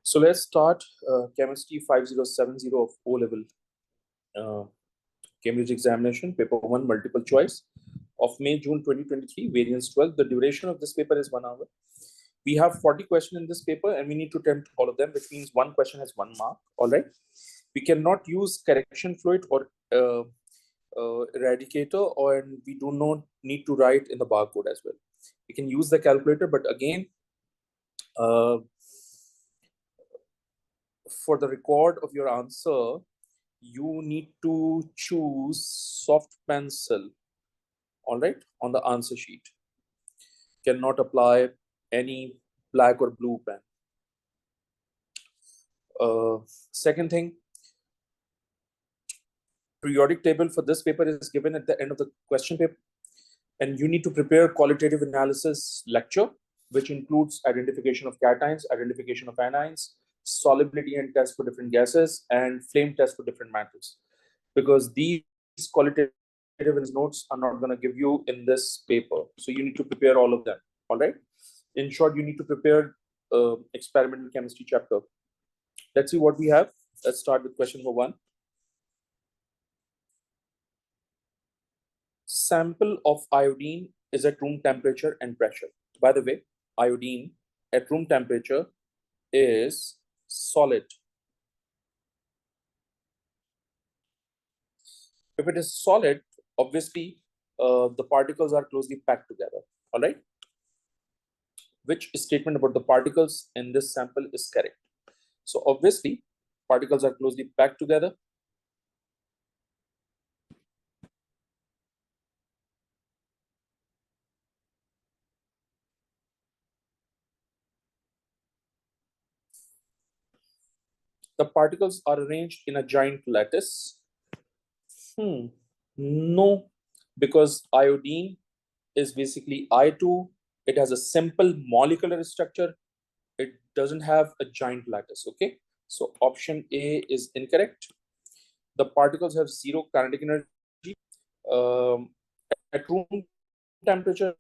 So let's start chemistry 5070 of O-level Cambridge examination, paper 1, multiple choice of May-June 2023, variance 12. The duration of this paper is 1 hour. We have 40 questions in this paper and we need to attempt all of them, which means one question has 1 mark. All right. We cannot use correction fluid or eradicator, or we do not need to write in the barcode as well. We can use the calculator, but again, for the record of your answer, you need to choose soft pencil, all right, on the answer sheet. Cannot apply any black or blue pen. Second thing, periodic table for this paper is given at the end of the question paper, and you need to prepare qualitative analysis lecture, which includes identification of cations, identification of anions, solubility and test for different gases, and flame test for different metals, because these qualitative notes are not going to give you in this paper. So you need to prepare all of them. All right. In short, you need to prepare experimental chemistry chapter. Let's see what we have. Let's start with question number 1. Sample of iodine is at room temperature and pressure. By the way, iodine at room temperature is solid. If it is solid, obviously the particles are closely packed together. All right. Which statement about the particles in this sample is correct? So obviously particles are closely packed together. The particles are arranged in a giant lattice. No, because iodine is basically I2. It has a simple molecular structure. It doesn't have a giant lattice. Okay, so option A is incorrect. The particles have zero kinetic energy. At room temperature,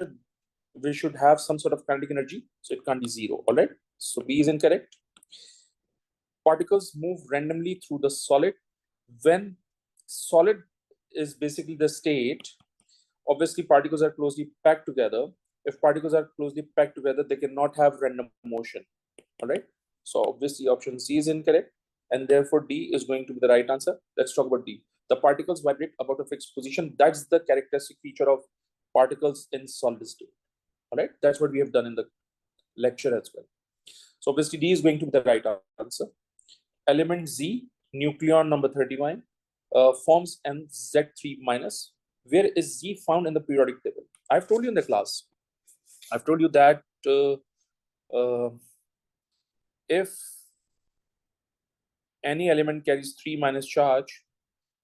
we should have some sort of kinetic energy, so it can't be zero. All right, so B is incorrect. Particles move randomly through the solid. When solid is basically the state, obviously particles are closely packed together. If particles are closely packed together, they cannot have random motion. All right, so obviously option C is incorrect, and therefore D is going to be the right answer. Let's talk about D. The particles vibrate about a fixed position. That's the characteristic feature of particles in solid state. All right, that's what we have done in the lecture as well. So obviously D is going to be the right answer. Element Z, nucleon number 31, forms NZ3 minus. Where is Z found in the periodic table? I've told you in the class. I've told you that if any element carries 3 minus charge,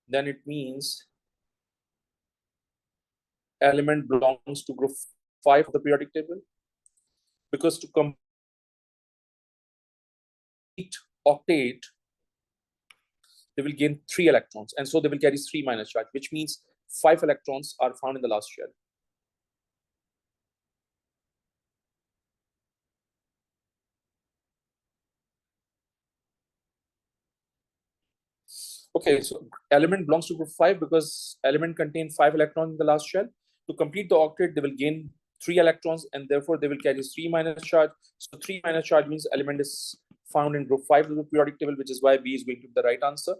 then it means element belongs to group 5 of the periodic table. Because to complete octet, they will gain 3 electrons, and so they will carry 3 minus charge, which means 5 electrons are found in the last shell. Okay, so element belongs to group 5 because element contains 5 electrons in the last shell. To complete the octet, they will gain 3 electrons, and therefore they will carry 3 minus charge. So 3 minus charge means element is found in group 5 of the periodic table, which is why B is going to be the right answer.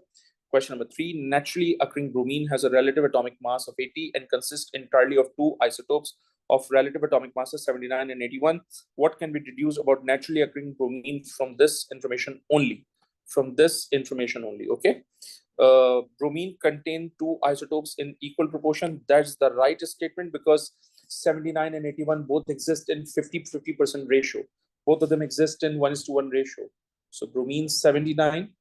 Question number 3, naturally occurring bromine has a relative atomic mass of 80 and consists entirely of 2 isotopes of relative atomic masses 79 and 81. What can be deduced about naturally occurring bromine from this information only? From this information only, okay? Bromine contain 2 isotopes in equal proportion. That's the right statement because 79 and 81 both exist in 50% ratio. Both of them exist in 1:1 ratio. So bromine 79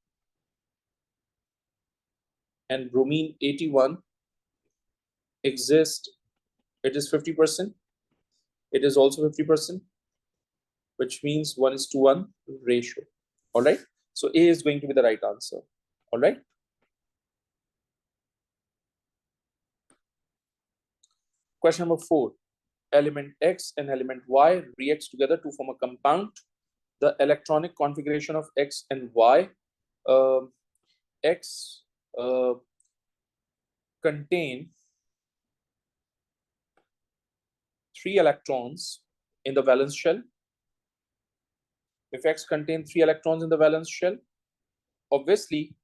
and bromine 81 exist. It is 50%. It is also 50%, which means 1:1 ratio. All right. So A is going to be the right answer. All right. Question number 4. Element X and element Y reacts together to form a compound the electronic configuration of X and Y. X contain 3 electrons in the valence shell. If X contains 3 electrons in the valence shell, obviously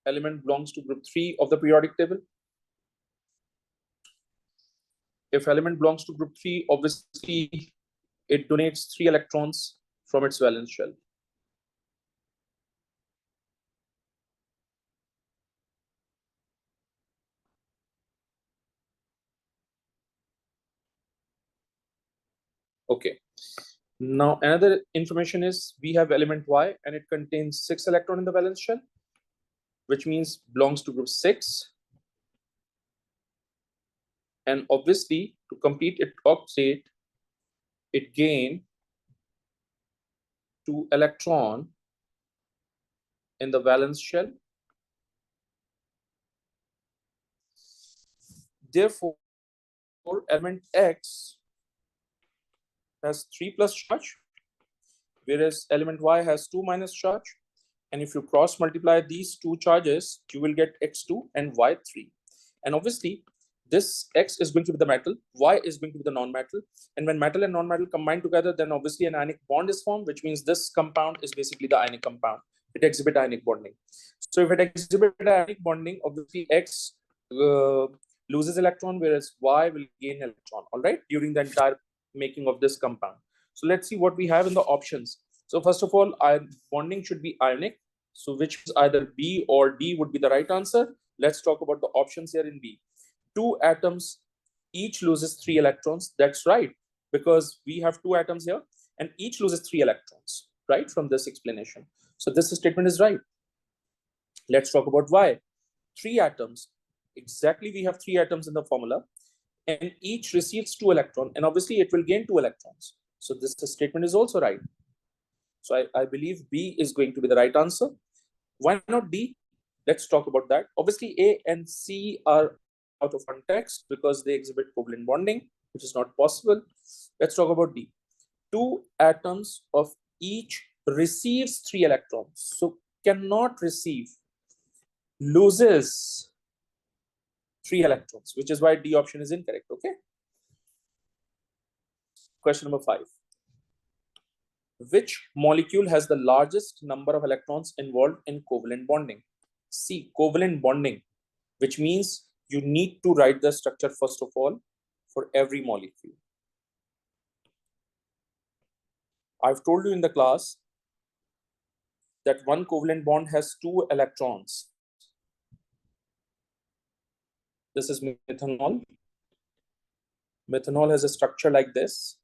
element belongs to group 3 of the periodic table. If element belongs to group 3, obviously it donates 3 electrons from its valence shell. Okay. Now another information is we have element Y and it contains 6 electrons in the valence shell, which means belongs to group 6. And obviously to complete its octet, it gain 2 electron in the valence shell. Therefore, element X has 3 plus charge, whereas element Y has 2 minus charge. And if you cross multiply these two charges, you will get X2 and Y3. And obviously, this X is going to be the metal, Y is going to be the non-metal. And when metal and non-metal combine together, then obviously an ionic bond is formed, which means this compound is basically the ionic compound. It exhibits ionic bonding. So if it exhibits ionic bonding, obviously X loses electron, whereas Y will gain electron, all right, during the entire making of this compound. So let's see what we have in the options. So first of all, bonding should be ionic. So which is either B or D would be the right answer. Let's talk about the options here in B. 2 atoms, each loses 3 electrons. That's right, because we have 2 atoms here and each loses 3 electrons, right, from this explanation. So this statement is right. Let's talk about why. 3 atoms. Exactly, we have 3 atoms in the formula and each receives 2 electrons, and obviously it will gain 2 electrons. So this statement is also right. So I believe B is going to be the right answer. Why not D? Let's talk about that. Obviously, A and C are out of context because they exhibit covalent bonding, which is not possible. Let's talk about D. 2 atoms of each receives 3 electrons. So cannot receive, loses 3 electrons, which is why D option is incorrect. Okay. Question number 5. Which molecule has the largest number of electrons involved in covalent bonding? C, covalent bonding, which means you need to write the structure first of all for every molecule. I've told you in the class that one covalent bond has 2 electrons. This is methanol. Methanol has a structure like this.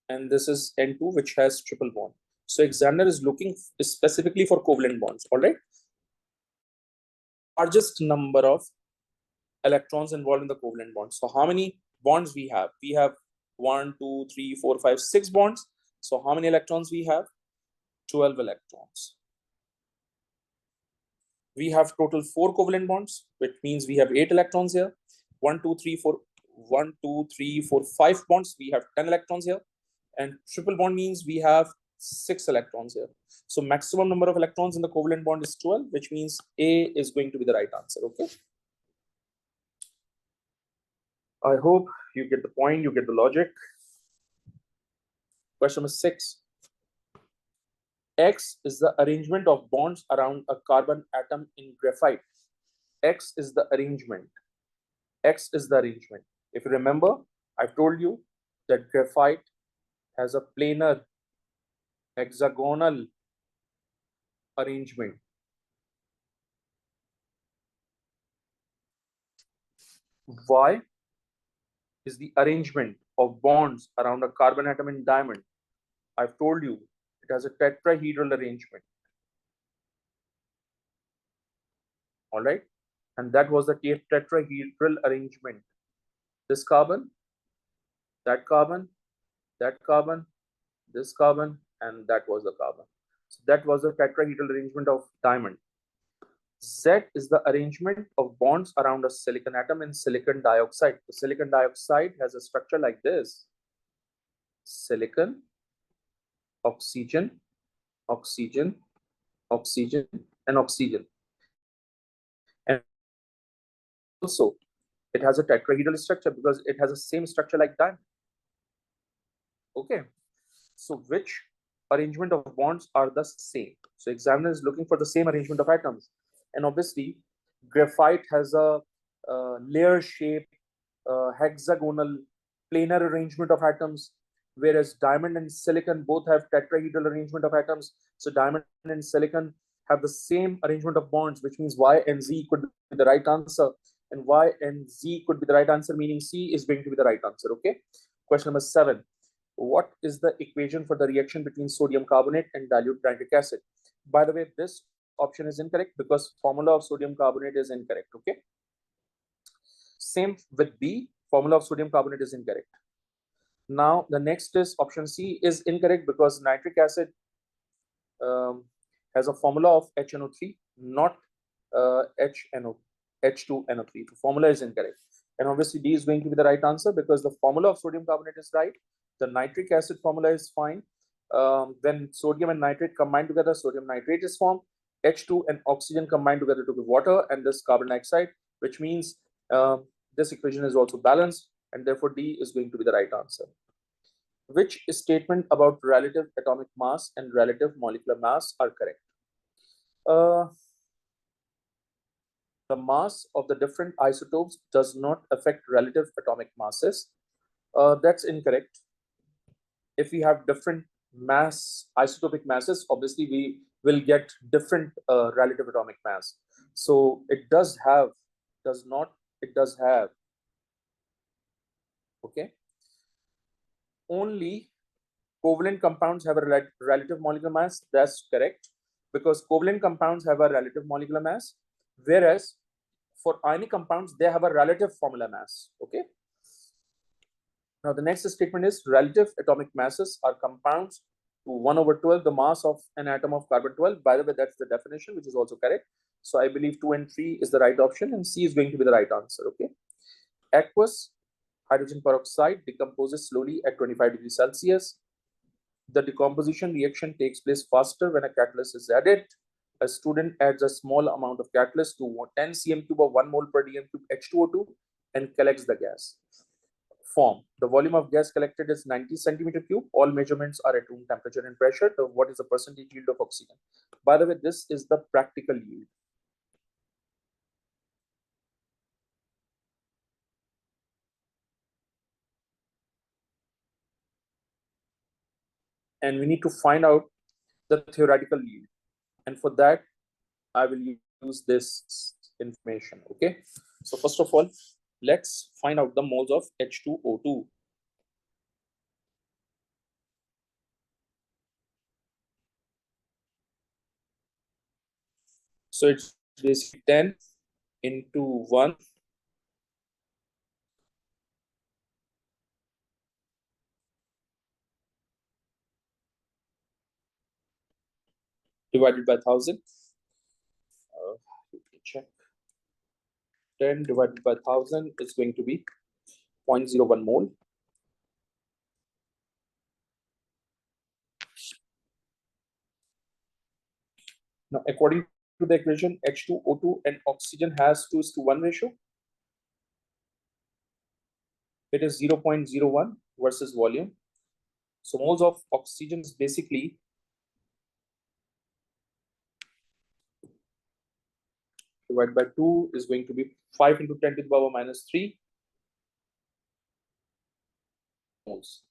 And this is N2, which has triple bond. So examiner is looking specifically for covalent bonds, all right? Largest number of electrons involved in the covalent bonds. So how many bonds we have? We have 1, 2, 3, 4, 5, 6 bonds. So how many electrons we have? 12 electrons. We have total 4 covalent bonds, which means we have 8 electrons here. 1, 2, 3, 4, 1, 2, 3, 4, 5 bonds. We have 10 electrons here. And triple bond means we have 6 electrons here. So maximum number of electrons in the covalent bond is 12, which means A is going to be the right answer. Okay. I hope you get the point, you get the logic. Question number 6. X is the arrangement of bonds around a carbon atom in graphite. X is the arrangement. X is the arrangement. If you remember, I told you that graphite has a planar hexagonal arrangement. Y is the arrangement of bonds around a carbon atom in diamond. I've told you it has a tetrahedral arrangement. All right. And that was the tetrahedral arrangement. This carbon, that carbon, that carbon, this carbon, and that was the carbon. So that was the tetrahedral arrangement of diamond. Z is the arrangement of bonds around a silicon atom in silicon dioxide. The silicon dioxide has a structure like this. silicon, oxygen, oxygen, oxygen, and oxygen. And also, it has a tetrahedral structure because it has the same structure like diamond. Okay. So which arrangement of bonds are the same? So examiner is looking for the same arrangement of atoms. And obviously, graphite has a layer shape, hexagonal, planar arrangement of atoms, whereas diamond and silicon both have tetrahedral arrangement of atoms. So diamond and silicon have the same arrangement of bonds, which means Y and Z could be the right answer. And Y and Z could be the right answer, meaning C is going to be the right answer. Okay. Question number 7. What is the equation for the reaction between sodium carbonate and dilute nitric acid? By the way, this option is incorrect because formula of sodium carbonate is incorrect. Okay. Same with B, formula of sodium carbonate is incorrect. Now the next is option C is incorrect because nitric acid has a formula of HNO3, not H2NO3. The formula is incorrect. And obviously D is going to be the right answer because the formula of sodium carbonate is right. The nitric acid formula is fine. When sodium and nitrate combine together, sodium nitrate is formed. H2 and oxygen combine together to give water and this carbon dioxide, which means this equation is also balanced, and therefore D is going to be the right answer. Which statement about relative atomic mass and relative molecular mass are correct? The mass of the different isotopes does not affect relative atomic masses. That's incorrect. If we have different mass, isotopic masses, obviously we will get different relative atomic mass. So it does have, does not, it does have. Okay. Only covalent compounds have a relative molecular mass. That's correct, because covalent compounds have a relative molecular mass, whereas for ionic compounds, they have a relative formula mass. Okay. Now, the next statement is relative atomic masses are compounds to 1/12 the mass of an atom of carbon-12. By the way, that's the definition, which is also correct. So I believe 2 and 3 is the right option, and C is going to be the right answer. Okay. Aqueous hydrogen peroxide decomposes slowly at 25 degrees Celsius. The decomposition reaction takes place faster when a catalyst is added. A student adds a small amount of catalyst to 10 cm cube of 1 mole per dm cube H2O2 and collects the gas. Form. The volume of gas collected is 90 centimeter cube. All measurements are at room temperature and pressure. What is the percentage yield of oxygen? By the way, this is the practical yield. And we need to find out the theoretical yield. And for that, I will use this information. Okay. So first of all, let's find out the moles of H2O2. So it's basically 10 into 1 divided by 1000. Let me check. 10 divided by 1000 is going to be 0.01 mole. Now, according to the equation, H2O2 and oxygen has 2:1 ratio. It is 0.01 versus volume. So moles of oxygen is basically divided by 2 is going to be 5 into 10 to the power minus 3 moles.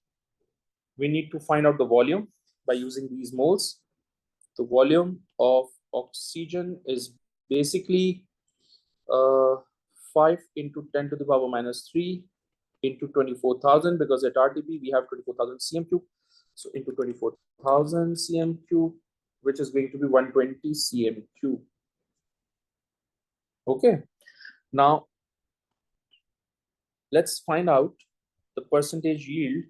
We need to find out the volume by using these moles. The volume of oxygen is basically 5 into 10 to the power minus 3 into 24,000, because at RTP we have 24,000 cm cube. So into 24,000 cm cube, which is going to be 120 cm cube. Okay. Now, let's find out the percentage yield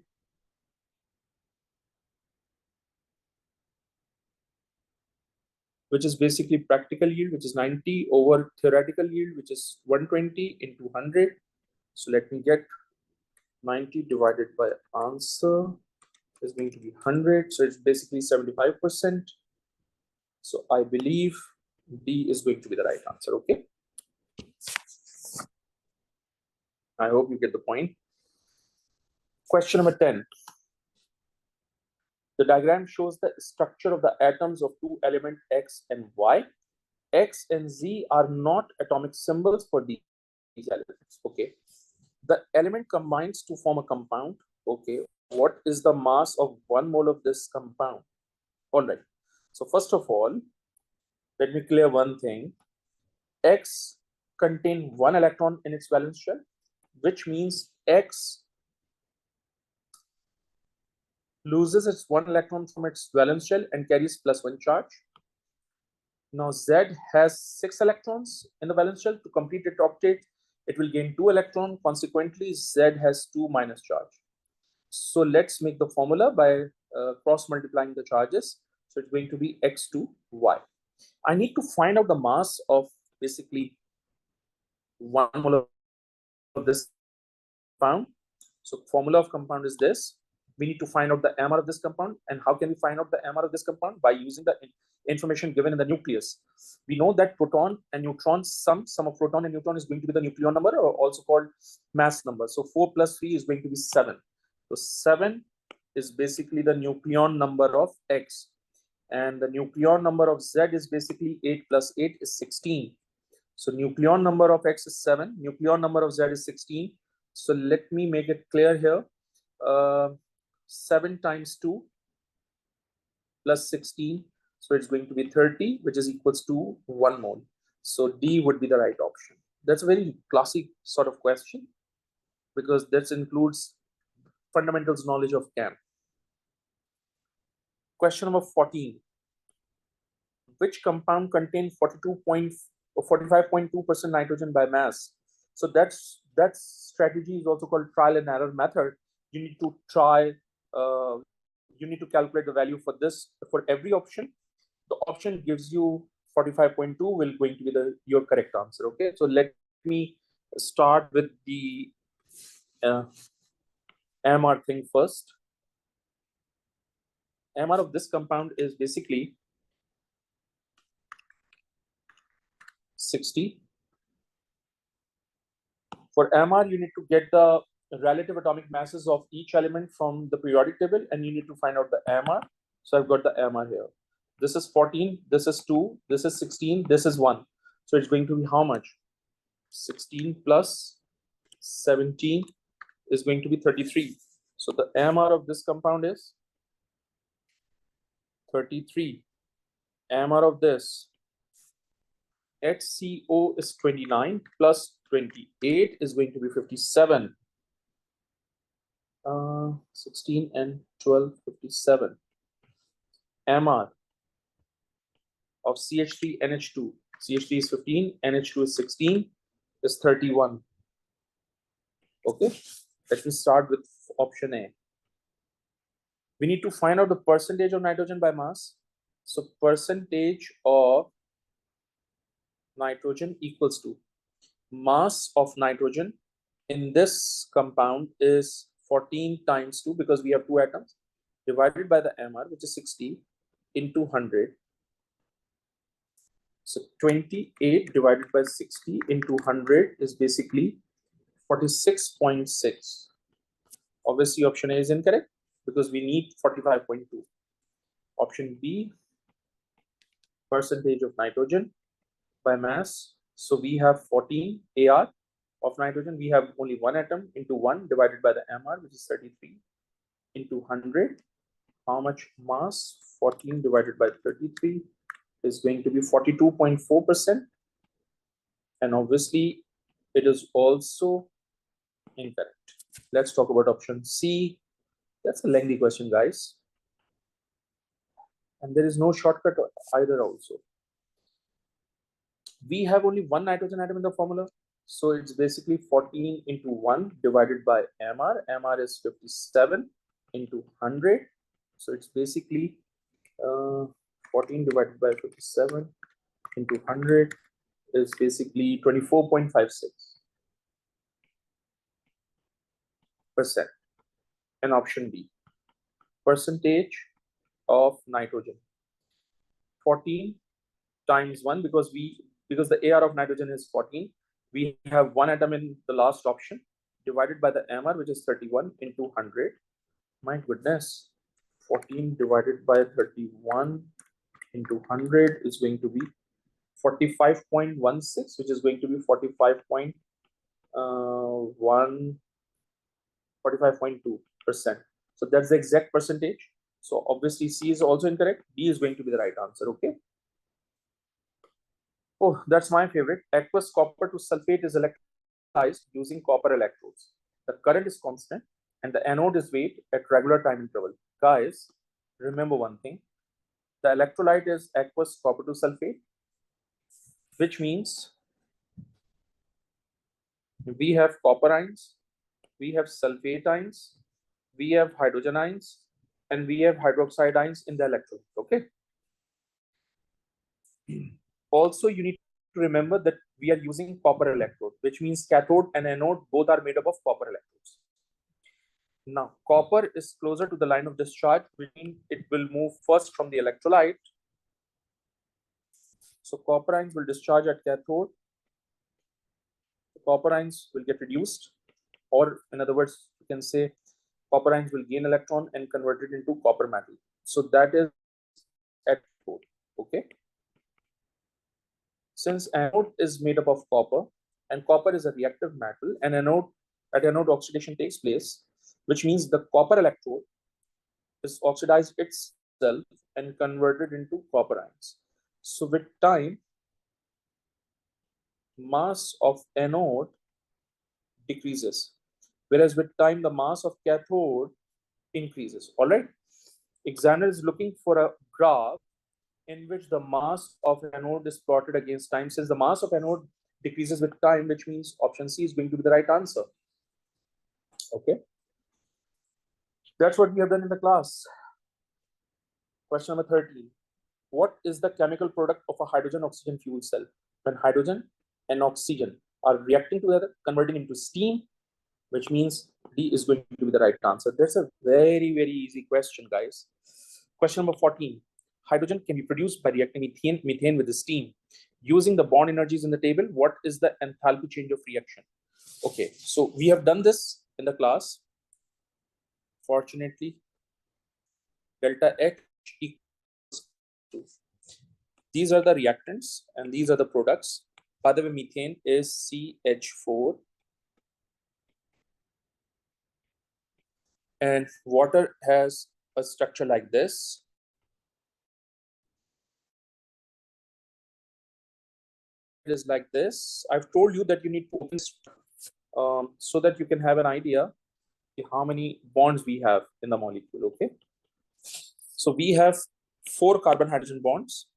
which is basically practical yield, which is 90 over theoretical yield, which is 120 into 100. So let me get 90 divided by answer is going to be 100. So it's basically 75%. So I believe D is going to be the right answer. Okay. I hope you get the point. Question number 10. The diagram shows the structure of the atoms of two elements X and Y. X and Z are not atomic symbols for these elements. Okay. The element combines to form a compound. Okay. What is the mass of 1 mole of this compound? All right. So first of all, let me clear one thing. X contains 1 electron in its valence shell, which means X loses its 1 electron from its valence shell and carries +1 charge. Now Z has 6 electrons in the valence shell. To complete its octet, it will gain 2 electrons. Consequently, Z has 2 minus charge. So let's make the formula by cross multiplying the charges. So it's going to be X2Y. I need to find out the mass of basically 1 mole of this compound. So formula of compound is this. We need to find out the MR of this compound. And how can we find out the MR of this compound? By using the information given in the nucleus. We know that proton and neutron sum of proton and neutron is going to be the nucleon number, or also called mass number. So 4 plus 3 is going to be 7. So 7 is basically the nucleon number of X. And the nucleon number of Z is basically 8 plus 8 is 16. So nucleon number of X is 7. Nucleon number of Z is 16. So let me make it clear here. 7 times 2 plus 16. So it's going to be 30, which is equals to 1 mole. So D would be the right option. That's a very classic sort of question because that includes fundamentals knowledge of chem. Question number 14. Which compound contains 45.2% nitrogen by mass? So that strategy is also called trial and error method. You need to try, you need to calculate the value for this for every option. The option gives you 45.2 will going to be your correct answer. Okay, so let me start with the MR thing first. MR of this compound is basically 60. For MR, you need to get the relative atomic masses of each element from the periodic table, and you need to find out the MR. So I've got the MR here. This is 14, this is 2, this is 16, this is 1. So it's going to be how much? 16 plus 17 is going to be 33. So the MR of this compound is 33. MR of this HCO is 29 plus 28 is going to be 57. 16 and 12, 57. MR of CH3 NH2. CH3 is 15, NH2 is 16, is 31. Okay, let me start with option A. We need to find out the percentage of nitrogen by mass. So percentage of nitrogen equals to mass of nitrogen in this compound is 14 times 2 because we have 2 atoms divided by the MR, which is 60 into 100. So 28 divided by 60 into 100 is basically 46.6. Obviously, option A is incorrect because we need 45.2. Option B, percentage of nitrogen by mass. So we have 14 AR of nitrogen. We have only 1 atom into 1 divided by the MR, which is 33 into 100. How much mass? 14 divided by 33 is going to be 42.4%. And obviously, it is also incorrect. Let's talk about option C. That's a lengthy question, guys. And there is no shortcut either also. We have only 1 nitrogen atom in the formula. So it's basically 14 into 1 divided by MR. MR is 57 into 100. So it's basically 14 divided by 57 into 100 is basically 24.56%. And option B. percentage of nitrogen. 14 times 1, because the AR of nitrogen is 14. We have one atom in the last option, divided by the MR, which is 31 into 100. My goodness, 14 divided by 31 into 100 is going to be 45.16, which is going to be 45.2%. So that's the exact percentage. So obviously C is also incorrect. D is going to be the right answer. Okay. Oh, that's my favorite. Aqueous copper to sulfate is electrolyzed using copper electrodes. The current is constant and the anode is weighed at regular time interval. Guys, remember one thing. The electrolyte is aqueous copper to sulfate, which means we have copper ions, we have sulfate ions, we have hydrogen ions, and we have hydroxide ions in the electrode. Okay. Also, you need to remember that we are using copper electrode, which means cathode and anode both are made up of copper electrodes. Now, copper is closer to the line of discharge, which means it will move first from the electrolyte. So copper ions will discharge at cathode. The copper ions will get reduced, or in other words, you can say copper ions will gain electron and convert it into copper metal. So that is at cathode. Okay. Since anode is made up of copper and copper is a reactive metal, and at anode oxidation takes place, which means the copper electrode is oxidized itself and converted into copper ions. So with time, mass of anode decreases, whereas with time the mass of cathode increases. All right. Examiner is looking for a graph in which the mass of anode is plotted against time. Since the mass of anode decreases with time, which means option C is going to be the right answer. Okay. That's what we have done in the class. Question number 13. What is the chemical product of a hydrogen-oxygen fuel cell? When hydrogen and oxygen are reacting together, converting into steam, which means D is going to be the right answer. That's a very, very easy question, guys. Question number 14. Hydrogen can be produced by reacting methane with the steam. Using the bond energies in the table, what is the enthalpy change of reaction? Okay, so we have done this in the class. Fortunately, delta H equals to. These are the reactants and these are the products. By the way, methane is CH4. And water has a structure like this. It is like this. I've told you that you need to open so that you can have an idea how many bonds we have in the molecule. Okay. So we have 4 carbon hydrogen bonds.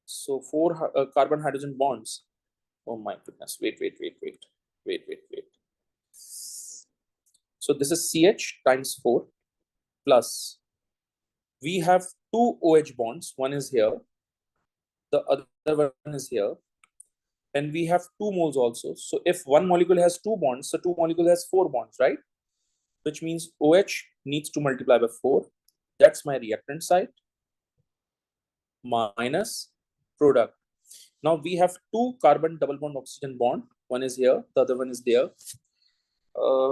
So 4 carbon hydrogen bonds. Oh my goodness. Wait. So this is CH times 4 plus. We have 2 OH bonds. One is here. The other one is here. And we have 2 moles also. So if one molecule has 2 bonds, so 2 molecule has 4 bonds, right? Which means OH needs to multiply by 4. That's my reactant side minus product. Now we have 2 carbon double bond oxygen bond. One is here, the other one is there.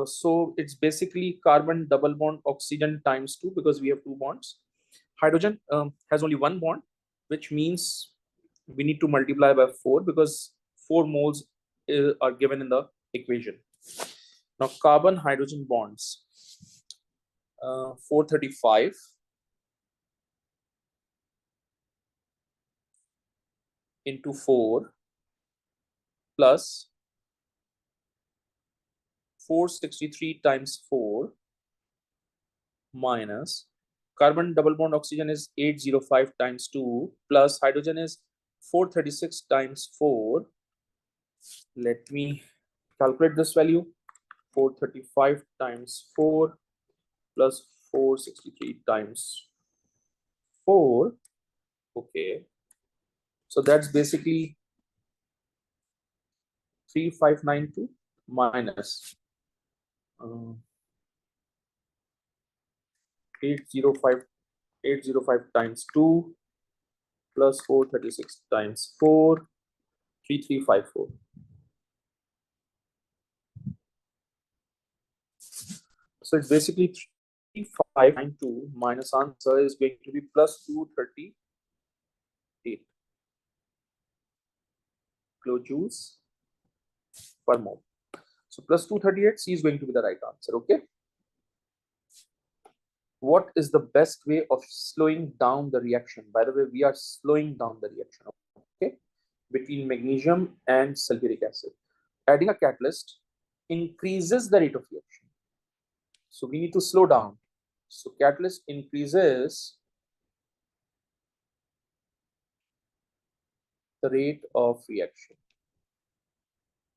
So it's basically carbon double bond oxygen times 2 because we have 2 bonds. Hydrogen has only 1 bond, which means we need to multiply by 4 because 4 moles are given in the equation. Now carbon hydrogen bonds, 435 into 4 plus 463 times 4 minus carbon double bond oxygen is 805 times 2 plus hydrogen is 436 times 4. Let me calculate this value. 435 times 4 plus 463 times 4. Okay. So that's basically 3592 minus 805 times 2 plus 436 times 4, 3354. So it's basically 3592 minus answer is going to be plus 238 kilojoules per mole. So plus 238, C is going to be the right answer. Okay. What is the best way of slowing down the reaction? By the way, we are slowing down the reaction, okay, between magnesium and sulfuric acid. Adding a catalyst increases the rate of reaction. So we need to slow down. So catalyst increases the rate of reaction.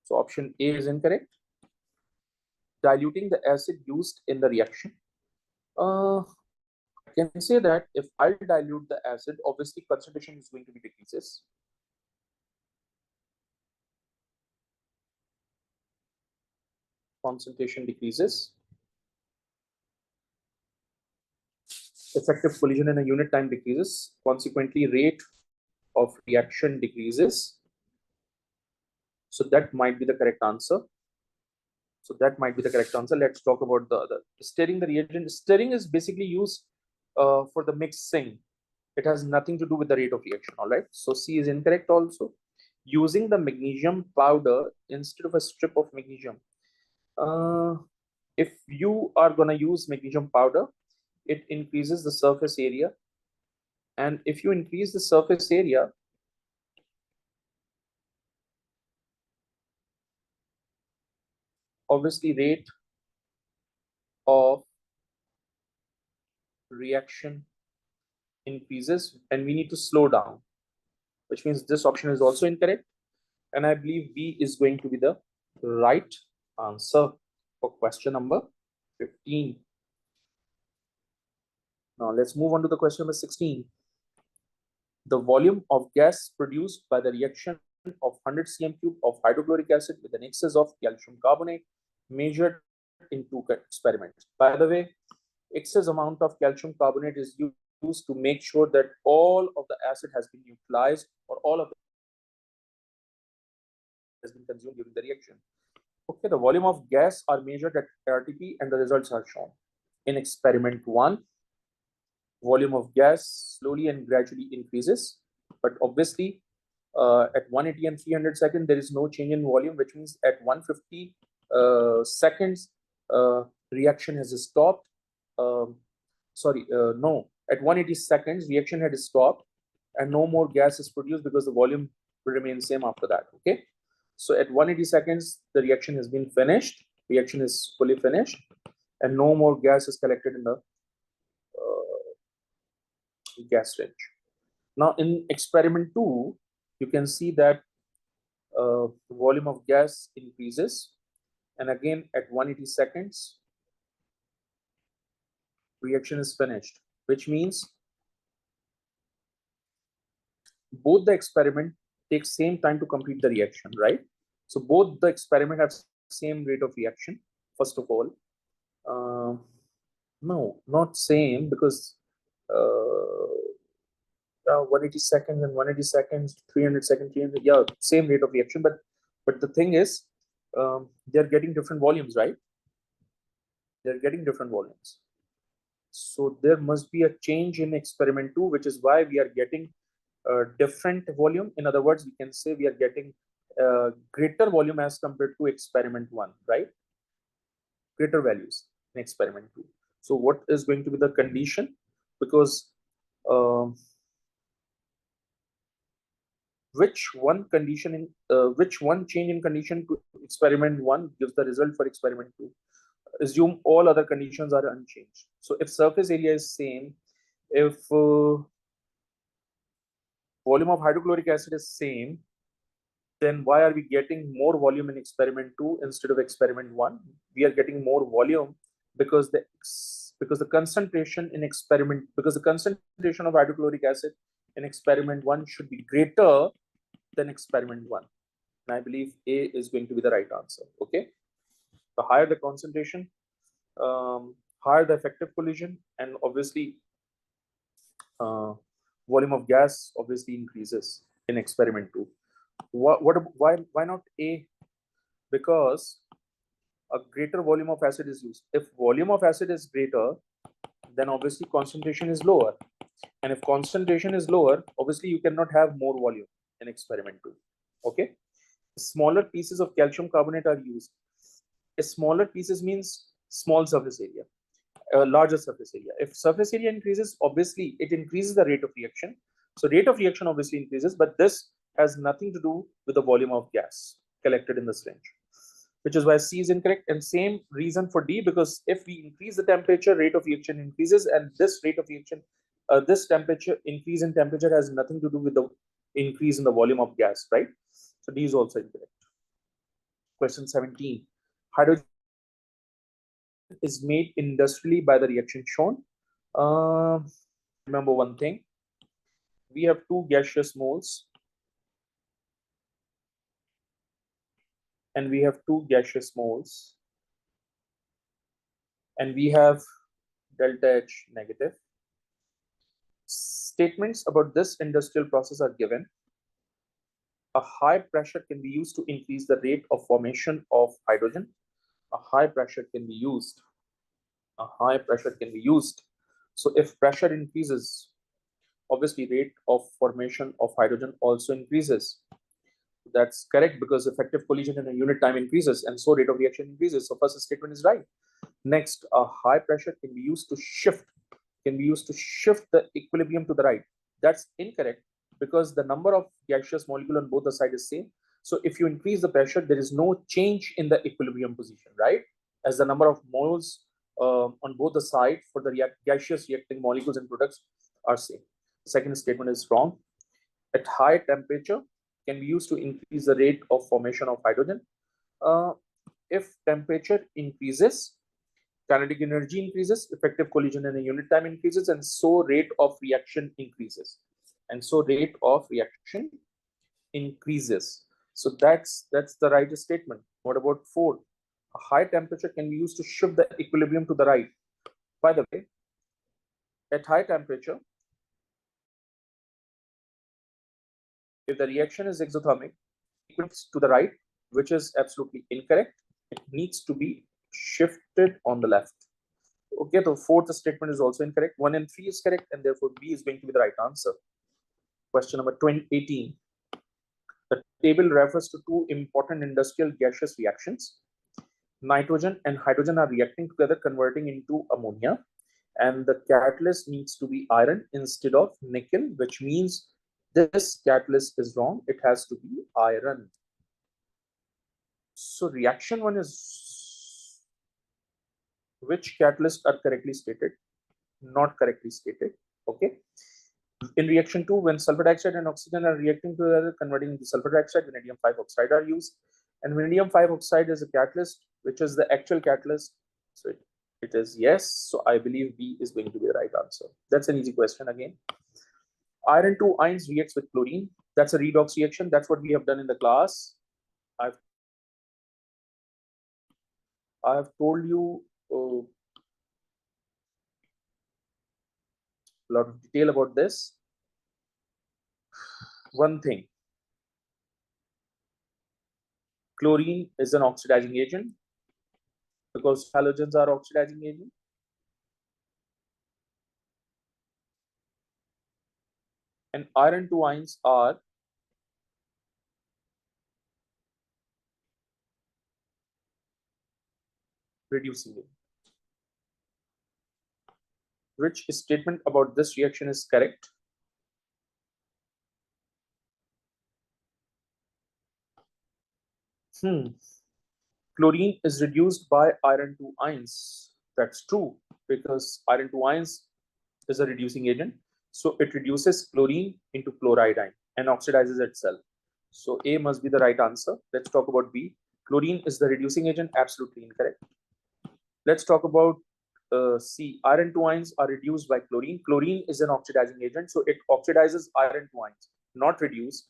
So option A is incorrect. Diluting the acid used in the reaction. I can say that if I dilute the acid, obviously concentration is going to be decreases. Concentration decreases. Effective collision in a unit time decreases. Consequently, rate of reaction decreases. So that might be the correct answer. Let's talk about the other. Stirring the reagent. Stirring is basically used for the mixing. It has nothing to do with the rate of reaction. All right. So C is incorrect also. Using the magnesium powder instead of a strip of magnesium. If you are going to use magnesium powder, it increases the surface area. And if you increase the surface area, obviously rate of reaction increases and we need to slow down, which means this option is also incorrect. And I believe B is going to be the right answer for question number 15. Now let's move on to the question number 16. The volume of gas produced by the reaction of 100 cm cube of hydrochloric acid with an excess of calcium carbonate measured in 2 experiments. By the way, excess amount of calcium carbonate is used to make sure that all of the acid has been neutralized or all of it has been consumed during the reaction. Okay, the volume of gas are measured at RTP and the results are shown. In experiment 1, volume of gas slowly and gradually increases, but obviously at 180 and 300 seconds there is no change in volume, which means at 150 seconds reaction has stopped. No, at 180 seconds reaction had stopped and no more gas is produced because the volume will remain same after that. Okay, so at 180 seconds the reaction has been finished, reaction is fully finished and no more gas is collected in the gas range. Now in experiment 2, you can see that the volume of gas increases, and again at 180 seconds reaction is finished, which means both the experiment takes same time to complete the reaction, right? So both the experiment have same rate of reaction. First of all, no, not same, because 180 seconds and 180 seconds, 300 seconds, 300, yeah, same rate of reaction. But the thing is, they're getting different volumes, right? They're getting different volumes. So there must be a change in experiment 2, which is why we are getting different volume. In other words, we can say we are getting greater volume as compared to experiment 1, right? Greater values in experiment 2. So what is going to be the condition? Because which one change in condition to experiment 1 gives the result for experiment 2? Assume all other conditions are unchanged. So if surface area is same, if volume of hydrochloric acid is same, then why are we getting more volume in experiment 2 instead of experiment 1? We are getting more volume because the concentration of hydrochloric acid in experiment 1 should be greater than experiment 1. And I believe A is going to be the right answer. Okay, the higher the concentration, higher the effective collision, and obviously volume of gas obviously increases in experiment 2. Why not A? Because a greater volume of acid is used. If volume of acid is greater, then obviously concentration is lower. And if concentration is lower, obviously you cannot have more volume in experiment 2. Okay. Smaller pieces of calcium carbonate are used. A smaller pieces means small surface area, a larger surface area. If surface area increases, obviously it increases the rate of reaction. So rate of reaction obviously increases, but this has nothing to do with the volume of gas collected in the syringe, which is why C is incorrect. And same reason for D, because if we increase the temperature, rate of reaction increases, and this rate of reaction, this temperature increase in temperature has nothing to do with the increase in the volume of gas, right? So D is also incorrect. Question 17. Hydrogen is made industrially by the reaction shown. Remember one thing. We have two gaseous moles and we have two gaseous moles and we have delta H negative. Statements about this industrial process are given. A high pressure can be used to increase the rate of formation of hydrogen. A high pressure can be used. A high pressure can be used. So if pressure increases, obviously rate of formation of hydrogen also increases. That's correct, because effective collision in a unit time increases and so rate of reaction increases. So first statement is right. Next, a high pressure can be used to shift the equilibrium to the right. That's incorrect, because the number of gaseous molecule on both the sides is same. So if you increase the pressure, there is no change in the equilibrium position, right? As the number of moles on both the sides for the gaseous reacting molecules and products are same. Second statement is wrong. At high temperature can be used to increase the rate of formation of hydrogen. If temperature increases, kinetic energy increases, effective collision in a unit time increases, and so rate of reaction increases. So that's the right statement. What about 4? A high temperature can be used to shift the equilibrium to the right. By the way, at high temperature, if the reaction is exothermic, it moves to the right, which is absolutely incorrect. It needs to be shifted on the left. Okay, the fourth statement is also incorrect. 1 and 3 is correct, and therefore B is going to be the right answer. Question number 18. The table refers to two important industrial gaseous reactions. Nitrogen and hydrogen are reacting together, converting into ammonia, and the catalyst needs to be iron instead of nickel, which means this catalyst is wrong. It has to be iron. So reaction 1 is, which catalysts are correctly stated? Not correctly stated. Okay. In reaction 2, when sulfur dioxide and oxygen are reacting together, converting into sulfur dioxide, vanadium 5 oxide are used. And vanadium 5 oxide is a catalyst, which is the actual catalyst. So it is yes. So I believe B is going to be the right answer. That's an easy question again. Iron 2 ions reacts with chlorine. That's a redox reaction. That's what we have done in the class. I have told you a lot of detail about this. One thing, chlorine is an oxidizing agent because halogens are oxidizing agent. And iron 2 ions are reducing agent. Which statement about this reaction is correct? Chlorine is reduced by iron 2 ions. That's true, because iron 2 ions is a reducing agent. So it reduces chlorine into chloride ion and oxidizes itself. So A must be the right answer. Let's talk about B. Chlorine is the reducing agent. Absolutely incorrect. Let's talk about C. Iron 2 ions are reduced by chlorine. Chlorine is an oxidizing agent, so it oxidizes iron 2 ions, not reduce,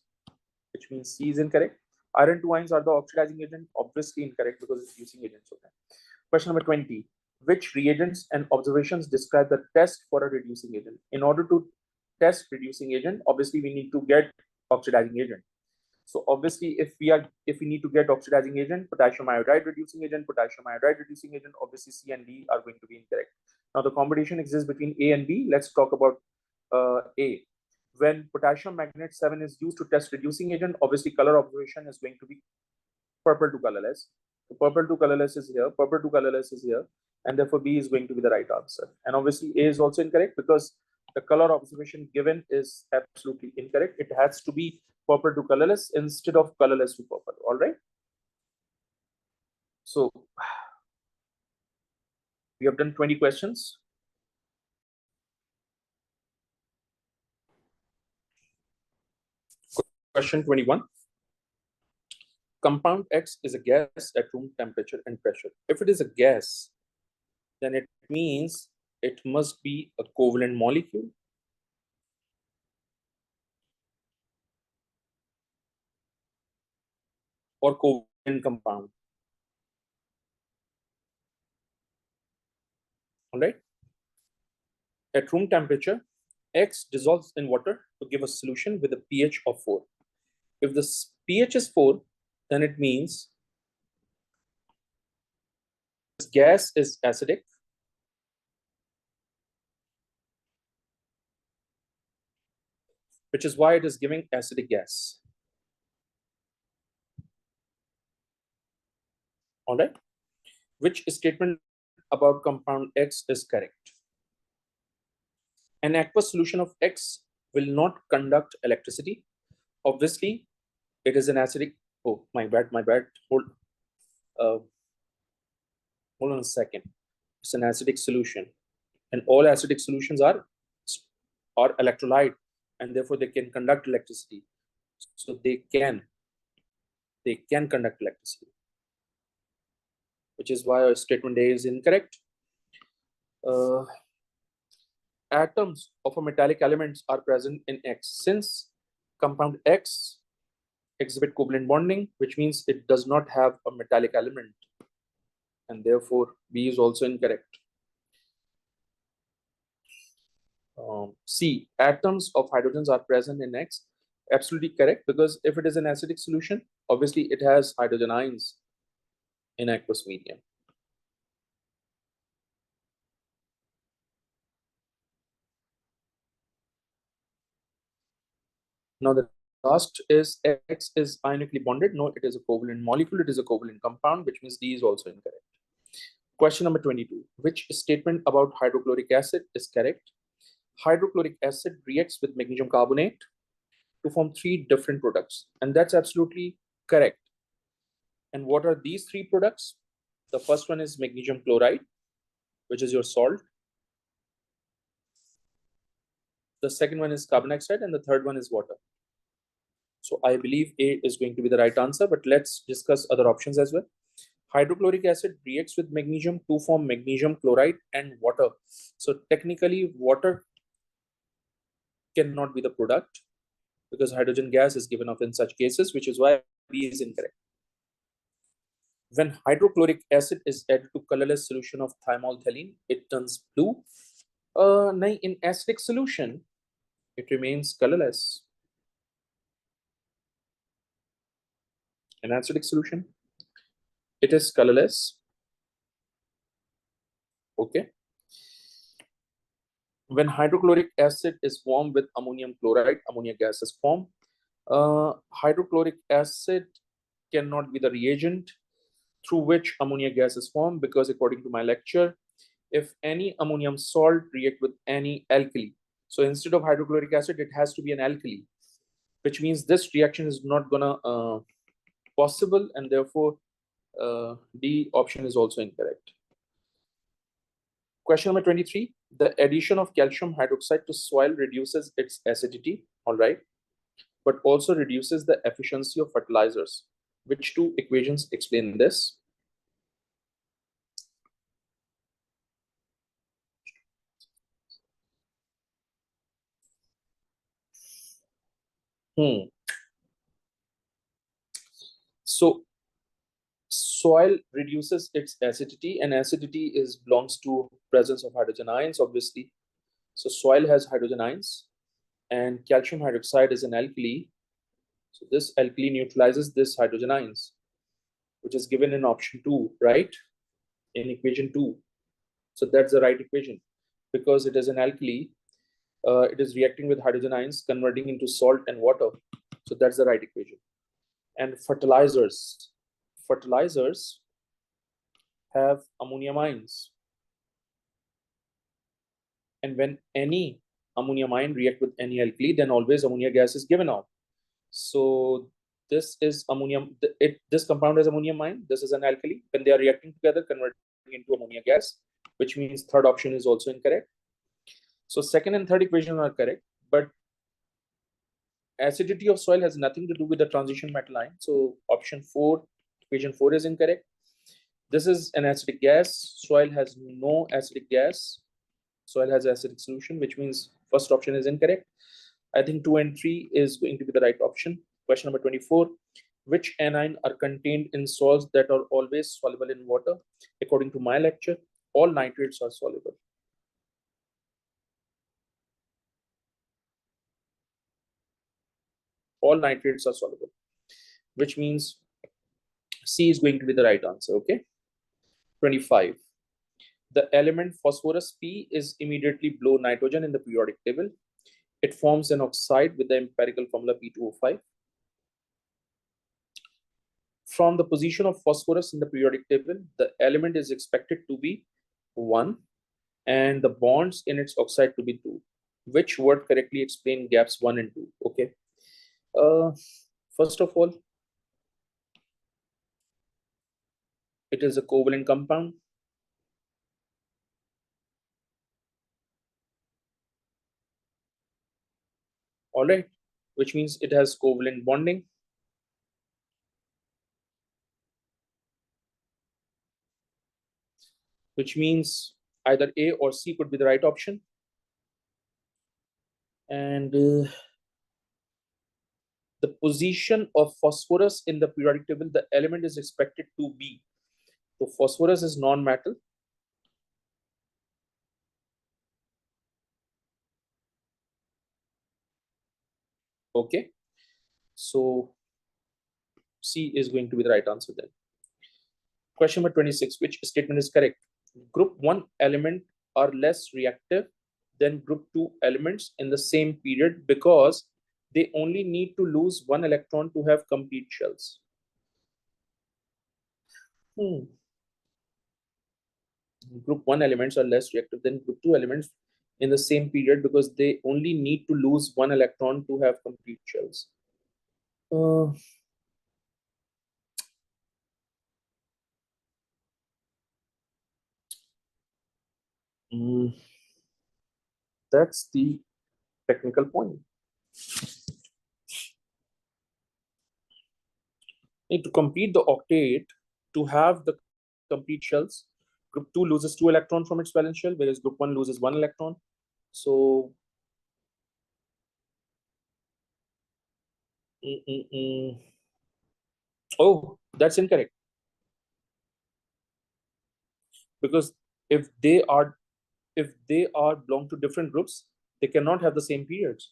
which means C is incorrect. Iron 2 ions are the oxidizing agent, obviously incorrect because it's reducing agent. Okay. Question number 20. Which reagents and observations describe the test for a reducing agent? In order to test reducing agent, obviously we need to get oxidizing agent. So obviously, if we need to get oxidizing agent, potassium iodide reducing agent, obviously C and D are going to be incorrect. Now the combination exists between A and B. Let's talk about A. When potassium magnet 7 is used to test reducing agent, obviously color observation is going to be purple to colorless. So purple to colorless is here, purple to colorless is here, and therefore B is going to be the right answer. And obviously A is also incorrect because the color observation given is absolutely incorrect. It has to be purple to colorless instead of colorless to purple. All right. So we have done 20 questions. Question 21. Compound X is a gas at room temperature and pressure. If it is a gas, then it means it must be a covalent molecule or covalent compound. All right. At room temperature, X dissolves in water to give a solution with a pH of 4. If the pH is 4, then it means this gas is acidic, which is why it is giving acidic gas. All right. Which statement about compound X is correct? An aqueous solution of X will not conduct electricity. Obviously, it is an acidic. Oh, my bad. Uh, hold on a second. It's an acidic solution, and all acidic solutions are electrolyte, and therefore they can conduct electricity. So they can conduct electricity, which is why statement A is incorrect. Atoms of a metallic elements are present in X. Since compound X exhibit covalent bonding, which means it does not have a metallic element, and therefore B is also incorrect. C, atoms of hydrogens are present in X. Absolutely correct, because if it is an acidic solution, obviously it has hydrogen ions in aqueous medium. Now the last is X is ionically bonded. No, it is a covalent molecule. It is a covalent compound, which means D is also incorrect. Question number 22. Which statement about hydrochloric acid is correct? Hydrochloric acid reacts with magnesium carbonate to form 3 different products, and that's absolutely correct. And what are these 3 products? The first one is magnesium chloride, which is your salt. The second one is carbon dioxide, and the third one is water. So I believe A is going to be the right answer, but let's discuss other options as well. Hydrochloric acid reacts with magnesium to form magnesium chloride and water. So technically, water cannot be the product because hydrogen gas is given off in such cases, which is why B is incorrect. When hydrochloric acid is added to colorless solution of thymolphthalene, it turns blue. In acidic solution, it remains colorless. In acidic solution, it is colorless. Okay. When hydrochloric acid is formed with ammonium chloride, ammonia gas is formed. Hydrochloric acid cannot be the reagent through which ammonia gas is formed, because according to my lecture, if any ammonium salt react with any alkali, so instead of hydrochloric acid, it has to be an alkali, which means this reaction is not gonna possible, and therefore D option is also incorrect. Question number 23. The addition of calcium hydroxide to soil reduces its acidity, all right, but also reduces the efficiency of fertilizers. Which 2 equations explain this? So soil reduces its acidity, and acidity belongs to presence of hydrogen ions, obviously. So soil has hydrogen ions, and calcium hydroxide is an alkali. So this alkali neutralizes this hydrogen ions, which is given in option 2, right? In equation 2. So that's the right equation. Because it is an alkali, it is reacting with hydrogen ions, converting into salt and water. So that's the right equation. And fertilizers. Fertilizers have ammonium ions. And when any ammonium ion react with any alkali, then always ammonia gas is given out. So this is ammonium. This compound has ammonium ion. This is an alkali. When they are reacting together, converting into ammonia gas, which means third option is also incorrect. So second and third equation are correct, but acidity of soil has nothing to do with the transition metal ion. So option 4, equation 4 is incorrect. This is an acidic gas. Soil has no acidic gas. Soil has acidic solution, which means first option is incorrect. I think 2 and 3 is going to be the right option. Question number 24. Which anion are contained in salts that are always soluble in water? According to my lecture, all nitrates are soluble. All nitrates are soluble, which means C is going to be the right answer, okay? 25. The element phosphorus P is immediately below nitrogen in the periodic table. It forms an oxide with the empirical formula P2O5. From the position of phosphorus in the periodic table, the element is expected to be 1 and the bonds in its oxide to be 2. Which word correctly explain gaps 1 and 2? Okay. First of all, it is a covalent compound. All right, which means it has covalent bonding. Which means either A or C could be the right option. And the position of phosphorus in the periodic table, the element is expected to be. So phosphorus is non-metal. Okay. So C is going to be the right answer then. Question number 26. Which statement is correct? Group 1 element are less reactive than group 2 elements in the same period because they only need to lose 1 electron to have complete shells. Group 1 elements are less reactive than group 2 elements in the same period because they only need to lose 1 electron to have complete shells. That's the technical point. Need to complete the octet to have the complete shells. Group 2 loses 2 electrons from its valence shell, whereas group 1 loses 1 electron. So oh, that's incorrect. Because if they are belong to different groups, they cannot have the same periods.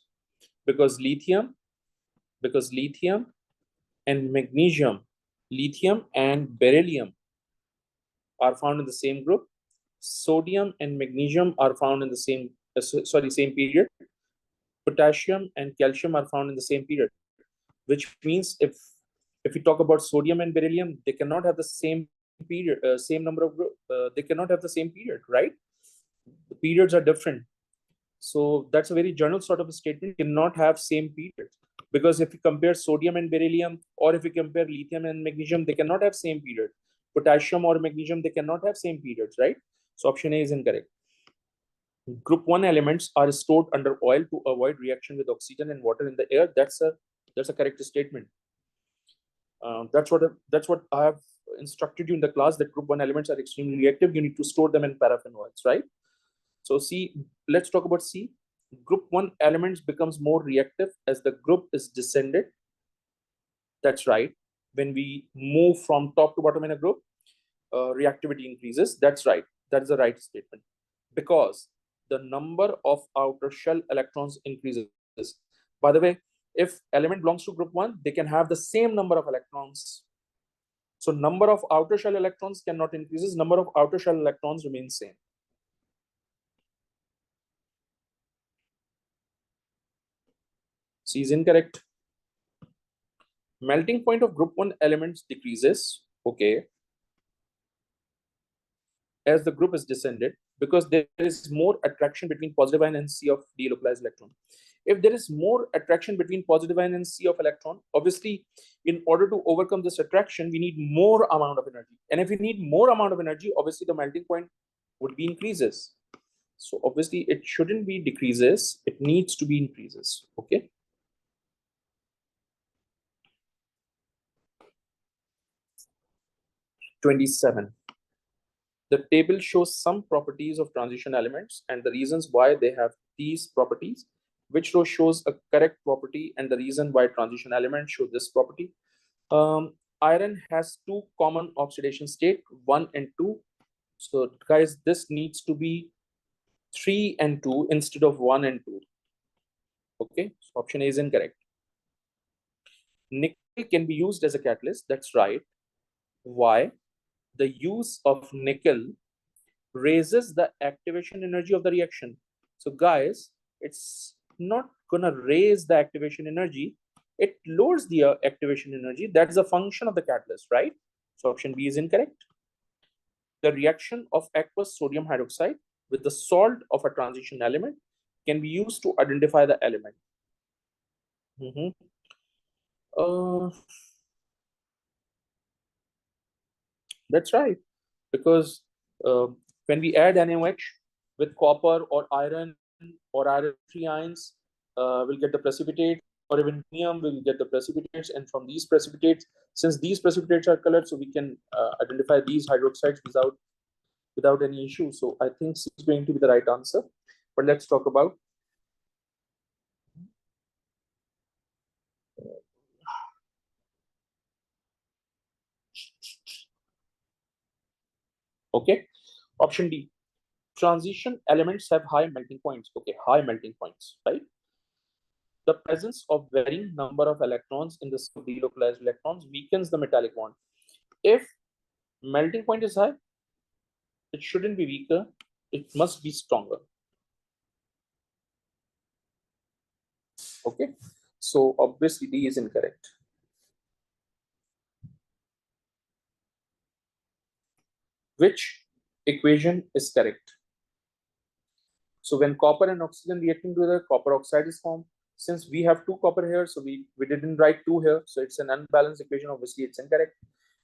Because lithium and magnesium, lithium and beryllium are found in the same group. Sodium and magnesium are found in the same same period. Potassium and calcium are found in the same period, which means if we talk about sodium and beryllium, they cannot have the same period, same number of they cannot have the same period, right? The periods are different. So that's a very general sort of a statement, cannot have same period. Because if you compare sodium and beryllium, or if you compare lithium and magnesium, they cannot have same period. Potassium or magnesium, they cannot have same periods, right? So option A is incorrect. Group 1 elements are stored under oil to avoid reaction with oxygen and water in the air. That's a correct statement. That's what I have instructed you in the class, that group 1 elements are extremely reactive. You need to store them in paraffin oils, right? So C, let's talk about C. Group 1 elements becomes more reactive as the group is descended. That's right. when we move from top to bottom in a group, reactivity increases. That's right. That is the right statement. Because the number of outer shell electrons increases. By the way, if element belongs to group 1, they can have the same number of electrons. So number of outer shell electrons cannot increases. Number of outer shell electrons remains same. C is incorrect. Melting point of group 1 elements decreases. Okay. As the group is descended, because there is more attraction between positive ion and C of delocalized electron. If there is more attraction between positive ion and C of electron, obviously, in order to overcome this attraction, we need more amount of energy. And if we need more amount of energy, obviously the melting point would be increases. So obviously it shouldn't be decreases, it needs to be increases. Okay. '27. The table shows some properties of transition elements and the reasons why they have these properties. Which row shows a correct property and the reason why transition elements show this property? Iron has two common oxidation state, 1 and 2. So guys, this needs to be 3 and 2 instead of 1 and 2. Okay, so option A is incorrect. Nickel can be used as a catalyst. That's right. Why? The use of nickel raises the activation energy of the reaction. So guys, it's not gonna raise the activation energy, it lowers the activation energy. That's a function of the catalyst, right? So option B is incorrect. The reaction of aqueous sodium hydroxide with the salt of a transition element can be used to identify the element. That's right, because when we add NaOH with copper or iron 3 ions, we'll get the precipitate, or even neon, we'll get the precipitates. And from these precipitates, since these precipitates are colored, so we can identify these hydroxides without any issue. So I think C is going to be the right answer. But let's talk about okay. Option D. Transition elements have high melting points. Okay, high melting points, right? The presence of varying number of electrons in the delocalized electrons weakens the metallic bond. If melting point is high, it shouldn't be weaker, it must be stronger. Okay, so obviously D is incorrect. Which equation is correct? So when copper and oxygen reacting together, copper oxide is formed. Since we have two copper here, so we didn't write 2 here, so it's an unbalanced equation. Obviously, it's incorrect.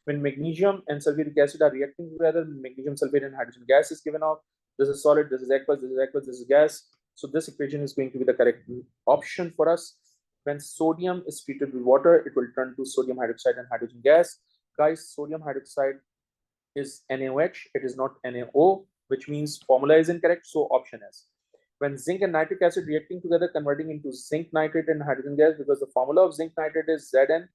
When magnesium and sulfuric acid are reacting together, magnesium sulfate and hydrogen gas is given off. This is solid, this is aqueous, this is aqueous, this is gas. So this equation is going to be the correct option for us. When sodium is treated with water, it will turn to sodium hydroxide and hydrogen gas. Guys, sodium hydroxide is NaOH, it is not NaO, which means formula is incorrect. So option S. When zinc and nitric acid reacting together, converting into zinc nitrate and hydrogen gas, because the formula of zinc nitrate is Zn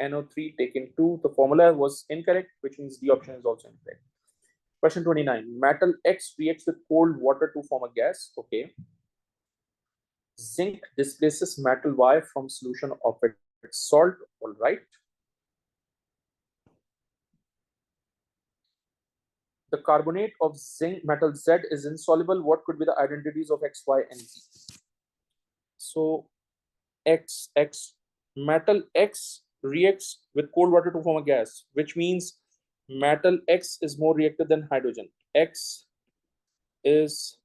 NO3 taken 2. The formula was incorrect, which means the option is also incorrect. Question 29. Metal X reacts with cold water to form a gas. Okay. Zinc displaces metal Y from solution of its salt. All right. The carbonate of zinc metal Z is insoluble. What could be the identities of X, Y, and Z? So metal X reacts with cold water to form a gas, which means metal X is more reactive than hydrogen. X is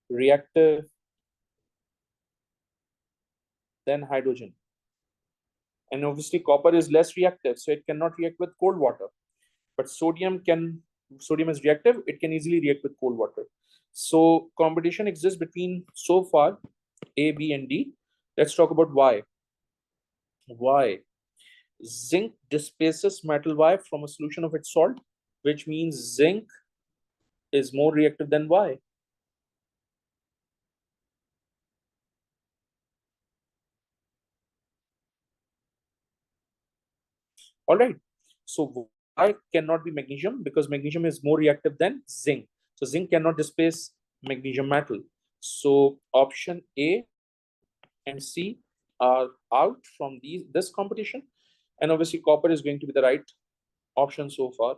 reactive than hydrogen. And obviously copper is less reactive, so it cannot react with cold water. But sodium is reactive, it can easily react with cold water. So competition exists between, so far, A, B, and D. Let's talk about Y. Y. Zinc displaces metal Y from a solution of its salt, which means zinc is more reactive than Y. All right. So why cannot be magnesium? Because magnesium is more reactive than zinc. So zinc cannot displace magnesium metal. So option A and C are out from this competition. And obviously copper is going to be the right option so far.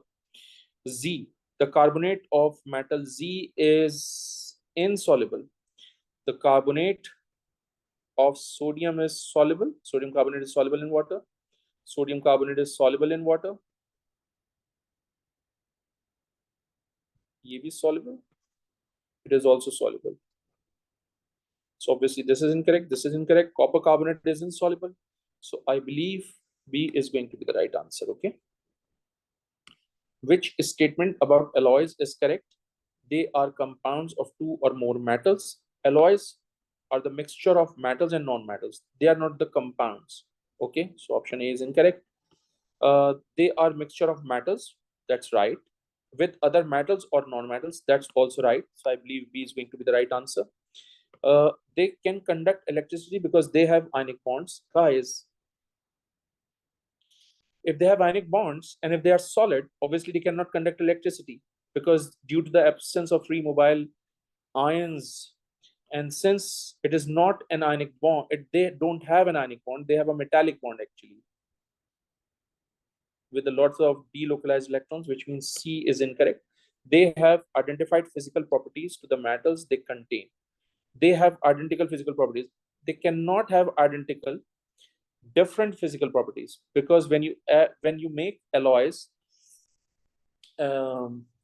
Z, the carbonate of metal Z is insoluble. The carbonate of sodium is soluble. Sodium carbonate is soluble in water. Sodium carbonate is soluble in water. ये भी soluble. It is also soluble. So obviously this is incorrect. This is incorrect. Copper carbonate is insoluble. So I believe B is going to be the right answer. Okay. Which statement about alloys is correct? They are compounds of two or more metals. Alloys are the mixture of metals and non-metals. They are not the compounds. Okay, so option A is incorrect. They are mixture of metals. That's right. With other metals or non-metals. That's also right. So I believe B is going to be the right answer. They can conduct electricity because they have ionic bonds. Guys, if they have ionic bonds and if they are solid, obviously they cannot conduct electricity because due to the absence of free mobile ions, and since it is not an ionic bond, they don't have an ionic bond, they have a metallic bond actually with a lots of delocalized electrons, which means C is incorrect. They have identified physical properties to the metals they contain. They have identical physical properties. They cannot have identical different physical properties because when you make alloys,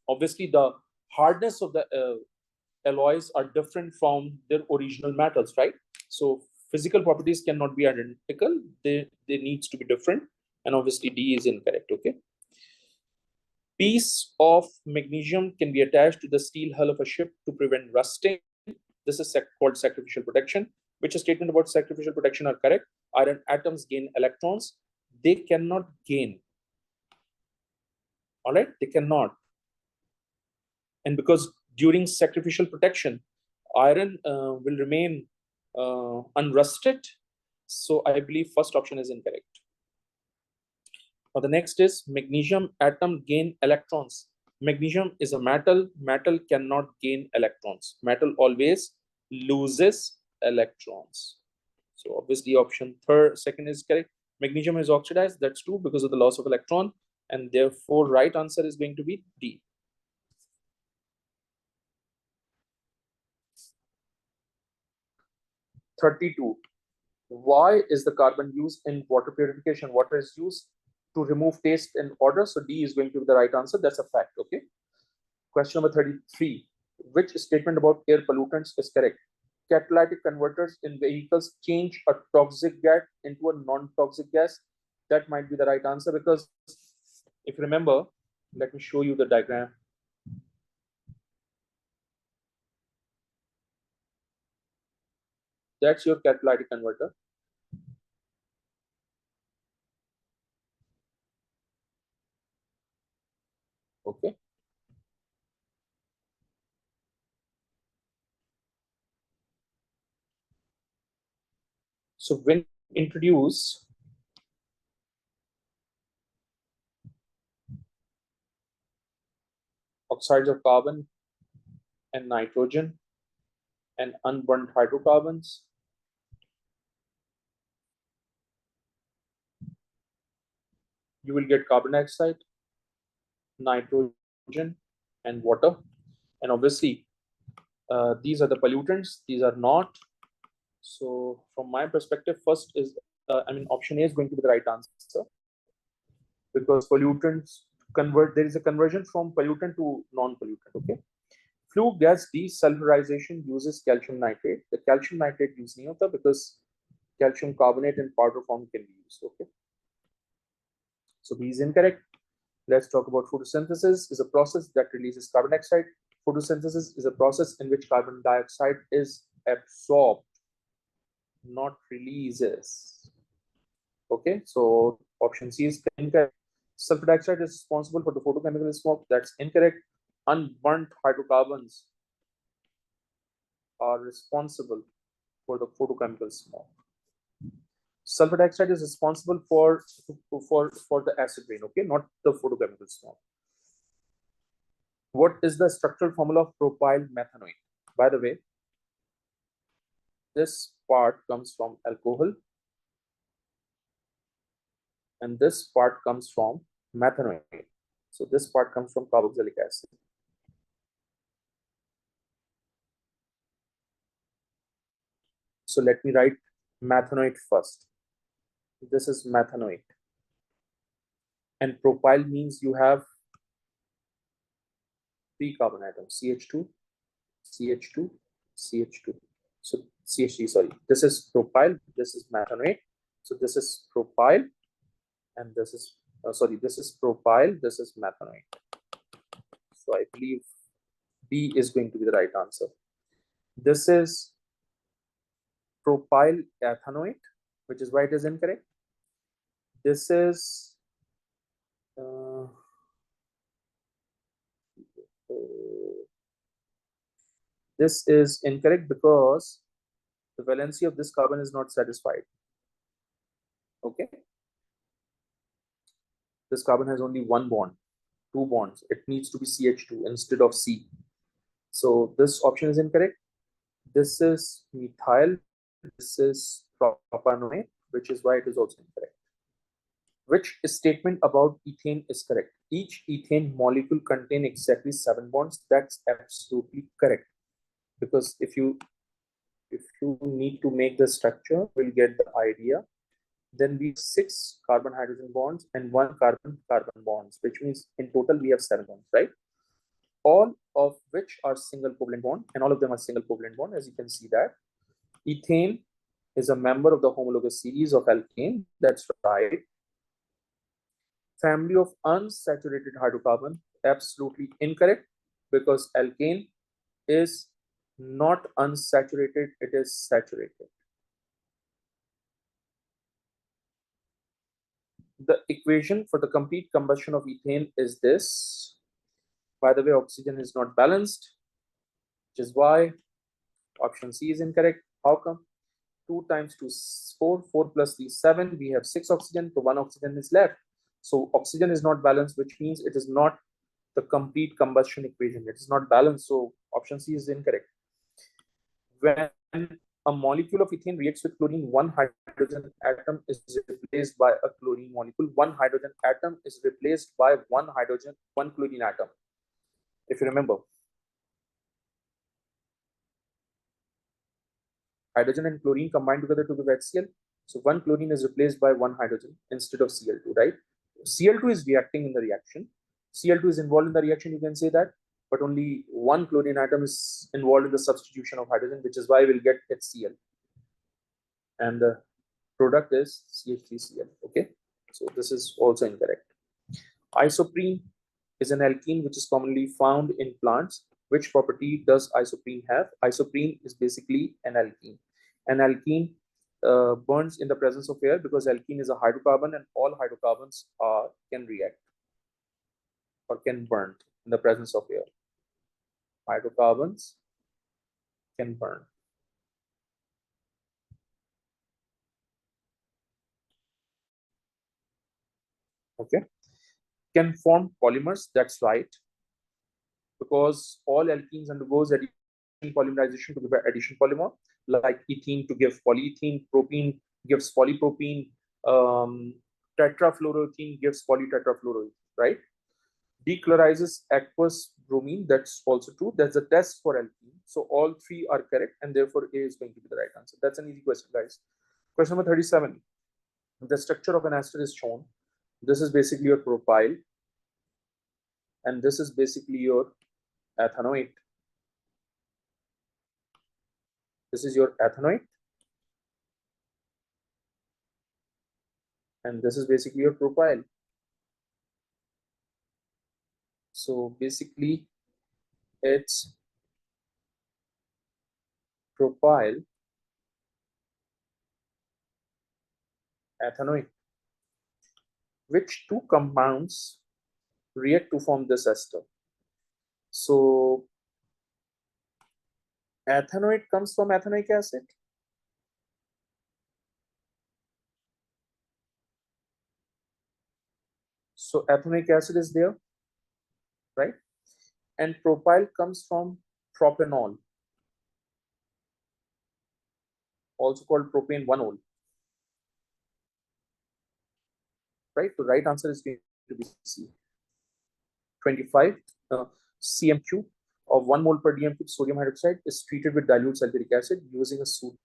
obviously the hardness of the alloys are different from their original metals, right? So physical properties cannot be identical. They needs to be different, and obviously D is incorrect. Okay. Piece of magnesium can be attached to the steel hull of a ship to prevent rusting. This is called sacrificial protection. Which statement about sacrificial protection are correct? Iron atoms gain electrons. They cannot gain. All right, they cannot. And because during sacrificial protection, iron will remain unrusted. So I believe first option is incorrect. Now the next is magnesium atom gain electrons. Magnesium is a metal. Metal cannot gain electrons. Metal always loses electrons. So obviously option second is correct. Magnesium is oxidized. That's true because of the loss of electron. And therefore right answer is going to be D. 32. Why is the carbon used in water purification? Water is used to remove taste and odor. So D is going to be the right answer. That's a fact. Okay. Question number 33. Which statement about air pollutants is correct? Catalytic converters in vehicles change a toxic gas into a non-toxic gas. That might be the right answer because if you remember, let me show you the diagram. That's your catalytic converter. Okay. So when introduce oxides of carbon and nitrogen and unburnt hydrocarbons, you will get carbon dioxide, nitrogen, and water. And obviously, these are the pollutants. These are not. So from my perspective, first is, option A is going to be the right answer because pollutants there is a conversion from pollutant to non-pollutant. Okay. Flue gas desulfurization uses calcium nitrate. The calcium nitrate use नहीं होता because calcium carbonate in powder form can be used. Okay. So B is incorrect. Let's talk about photosynthesis. Is a process that releases carbon dioxide. Photosynthesis is a process in which carbon dioxide is absorbed, not releases. Okay, so option C is incorrect. Sulfur dioxide is responsible for the photochemical smoke. That's incorrect. Unburnt hydrocarbons are responsible for the photochemical smoke. Sulfur dioxide is responsible for the acid rain, okay, not the photochemical storm. What is the structural formula of propyl methanoate? By the way, this part comes from alcohol and this part comes from methanoate. So this part comes from carboxylic acid. So let me write methanoate first. This is methanoate. And propyl means you have 3 carbon atoms, CH2, CH2, CH2. So CH3, sorry. This is propyl, this is methanoate. So this is propyl, and this is, sorry, this is propyl, this is methanoate. So I believe B is going to be the right answer. This is propyl ethanoate, which is why it is incorrect. This is this is incorrect because the valency of this carbon is not satisfied. Okay, this carbon has only one bond, 2 bonds. It needs to be CH2 instead of C. So this option is incorrect. This is methyl. This is propanoate, which is why it is also incorrect. Which statement about ethane is correct? Each ethane molecule contains exactly 7 bonds. That's absolutely correct. Because if you need to make the structure, we'll get the idea. Then we have 6 carbon hydrogen bonds and 1 carbon carbon bonds, which means in total we have 7 bonds, right? All of which are single covalent bond, and all of them are single covalent bond, as you can see that. Ethane is a member of the homologous series of alkane. That's right. Family of unsaturated hydrocarbon, absolutely incorrect, because alkane is not unsaturated, it is saturated. The equation for the complete combustion of ethane is this. By the way, oxygen is not balanced, which is why option C is incorrect. How come? 2 times 2 is 4, 4 plus 3 is 7. We have 6 oxygen, so 1 oxygen is left. So oxygen is not balanced, which means it is not the complete combustion equation. It is not balanced, so option C is incorrect. When a molecule of ethane reacts with chlorine, 1 hydrogen atom is replaced by a chlorine molecule. 1 hydrogen atom is replaced by 1 chlorine atom. If you remember, hydrogen and chlorine combine together to give HCl. So 1 chlorine is replaced by 1 hydrogen instead of Cl2, right? Cl2 is reacting in the reaction. Cl2 is involved in the reaction, you can say that, but only 1 chlorine atom is involved in the substitution of hydrogen, which is why we'll get HCl. And the product is CH3Cl, okay? So this is also incorrect. Isoprene is an alkene which is commonly found in plants. Which property does isoprene have? Isoprene is basically an alkene. An alkene burns in the presence of air because alkene is a hydrocarbon and all hydrocarbons can react or can burn in the presence of air. Hydrocarbons can burn. Okay. Can form polymers, that's right. Because all alkenes undergoes addition polymerization to give an addition polymer, like ethene to give polyethene, propene gives polypropene, tetrafluoroethene gives polytetrafluoroethene, right? Dechlorizes aqueous bromine, that's also true. That's a test for alkene. So all 3 are correct, and therefore A is going to be the right answer. That's an easy question, guys. Question number 37. The structure of an ester is shown. This is basically your propyl, and this is basically your ethanoate. This is your ethanoate, and this is basically your propyl. So basically it's propyl ethanoate. Which 2 compounds react to form this ester? So ethanoate comes from ethanoic acid. So ethanoic acid is there, right? And propyl comes from propanol, also called propane 1-ol, right? The right answer is going to be C. 25 cm³ of 1 mole per dm cube sodium hydroxide is treated with dilute sulfuric acid using a suitable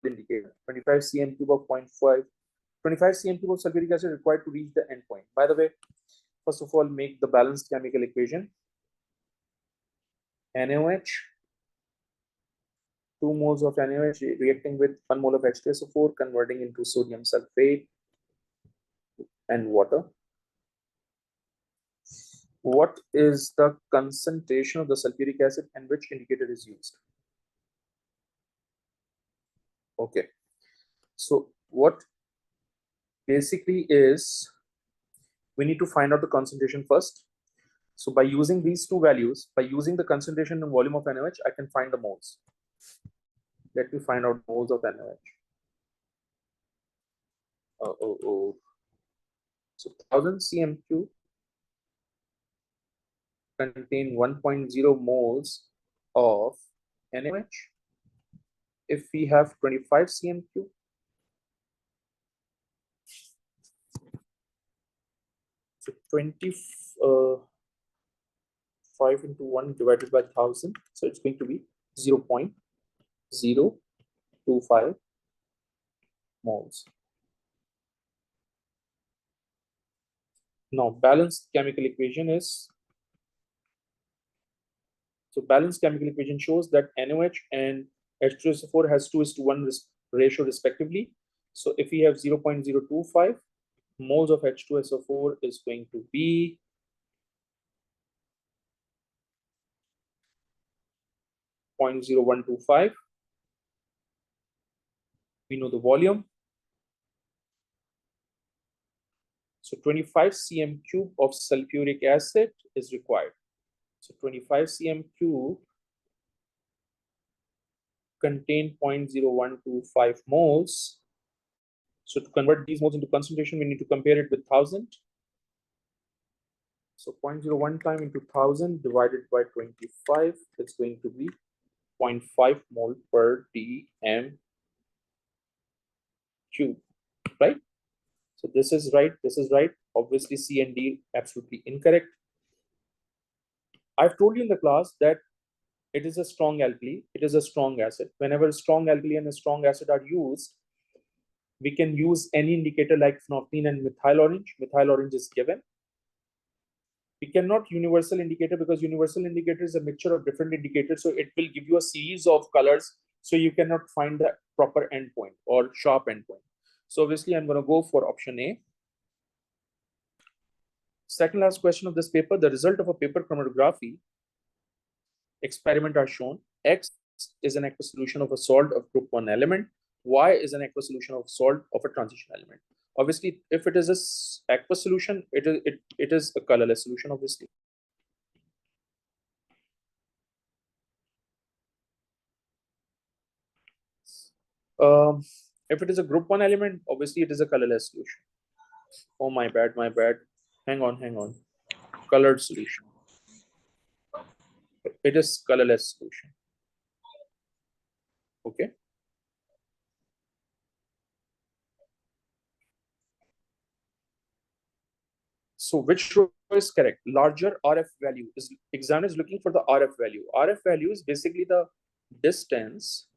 indicator. 25 cm³ of 0.5, 25 cm³ of sulfuric acid required to reach the endpoint. By the way, first of all, make the balanced chemical equation. NaOH, 2 moles of NaOH reacting with 1 mole of H2SO4, converting into sodium sulfate and water. What is the concentration of the sulfuric acid and which indicator is used? Okay, so what basically is, we need to find out the concentration first. So by using these two values, by using the concentration and volume of NaOH, I can find the moles. Let me find out moles of NaOH. So 1000 cm³ contain 1.0 moles of NaOH. If we have 25 cm³, so 25 into 1 divided by 1000, so it's going to be 0.025 moles. Now balanced chemical equation is, so balanced chemical equation shows that NaOH and H2SO4 has 2:1 ratio respectively. So if we have 0.025 moles of H2SO4 is going to be 0.0125. We know the volume. So 25 cm³ of sulfuric acid is required. So 25 cm³ contain 0.0125 moles. So to convert these moles into concentration, we need to compare it with 1000. So 0.01 time into 1000 divided by 25, it's going to be 0.5 mole per dm cube, right? So this is right, this is right. Obviously C and D absolutely incorrect. I've told you in the class that it is a strong alkali, it is a strong acid. Whenever a strong alkali and a strong acid are used, we can use any indicator like phenolphthalein and methyl orange. Methyl orange is given. We cannot universal indicator because universal indicator is a mixture of different indicators. So it will give you a series of colors. So you cannot find the proper endpoint or sharp endpoint. So obviously I'm going to go for option A. Second last question of this paper, the result of a paper chromatography experiment are shown. X is an aqueous solution of a salt of group 1 element. Y is an aqueous solution of salt of a transition element. Obviously, if it is a aqueous solution, it is a colorless solution, obviously. If it is a group 1 element, obviously it is a colorless solution. Oh, my bad, my bad. Hang on. Colored solution. It is colorless solution. Okay. So which row is correct? Larger RF value is, examiner is looking for the RF value. RF value is basically the distance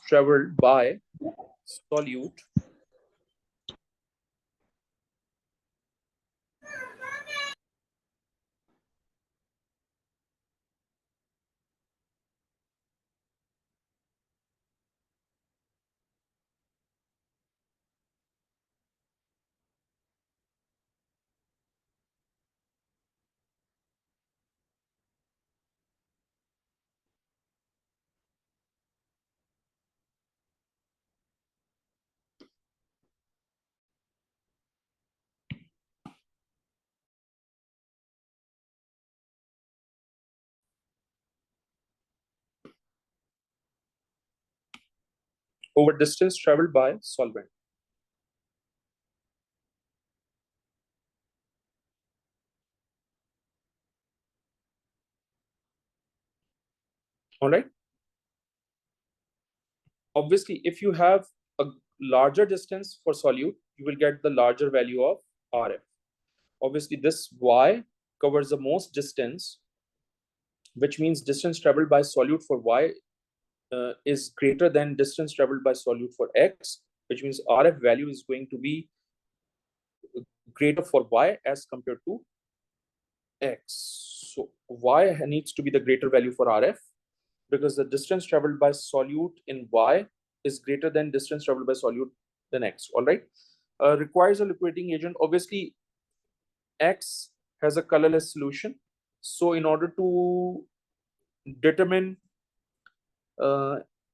traveled by solute over distance traveled by solvent. All right. Obviously, if you have a larger distance for solute, you will get the larger value of RF. Obviously, this Y covers the most distance, which means distance traveled by solute for Y is greater than distance traveled by solute for X, which means RF value is going to be greater for Y as compared to X. So Y needs to be the greater value for RF because the distance traveled by solute in Y is greater than distance traveled by solute than X. All right. Requires a liquidating agent. Obviously, X has a colorless solution. So in order to determine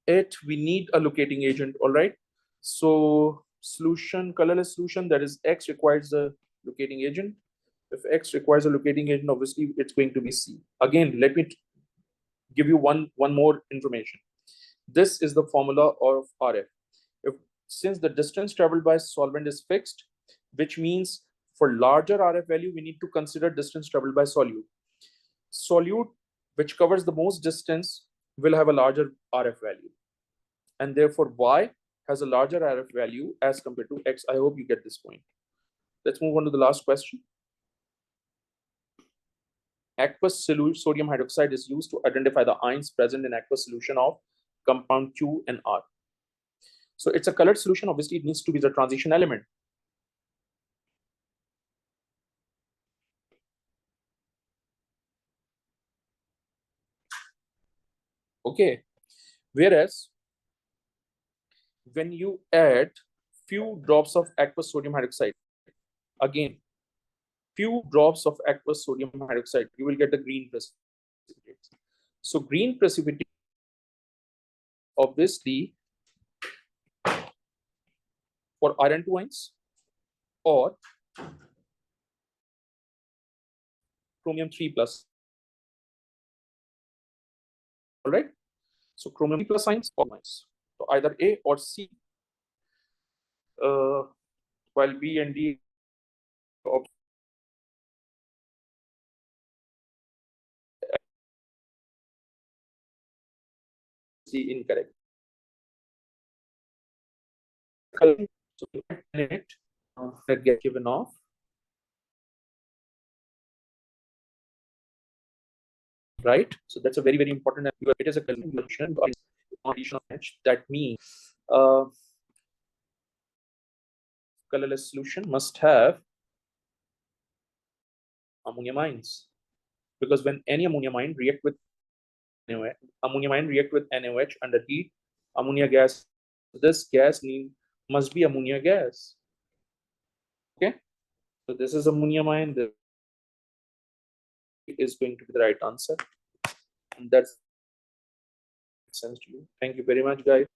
it, we need a locating agent. All right. So solution, colorless solution, that is X requires a locating agent. If X requires a locating agent, obviously it's going to be C. Again, let me give you one more information. This is the formula of RF. Since the distance traveled by solvent is fixed, which means for larger RF value, we need to consider distance traveled by solute. Solute, which covers the most distance, will have a larger RF value. And therefore, Y has a larger RF value as compared to X. I hope you get this point. Let's move on to the last question. Aqueous sodium hydroxide is used to identify the ions present in aqueous solution of compound Q and R. So it's a colored solution. Obviously, it needs to be the transition element. Okay. Whereas when you add few drops of aqueous sodium hydroxide, again, few drops of aqueous sodium hydroxide, you will get the green precipitate. So green precipitate, obviously, for iron 2 ions or chromium 3 plus. All right. So chromium 3 plus ions or ions. So either A or C. While B and D C incorrect. So it get given off. Right. So that's a very, very important. It is a condition of H. That means colorless solution must have ammonium ions, because when any ammonium ion react with NaOH under heat, ammonia gas. This gas must be ammonia gas. Okay, so this is ammonium ion. This is going to be the right answer, and that's sense to you. Thank you very much, guys.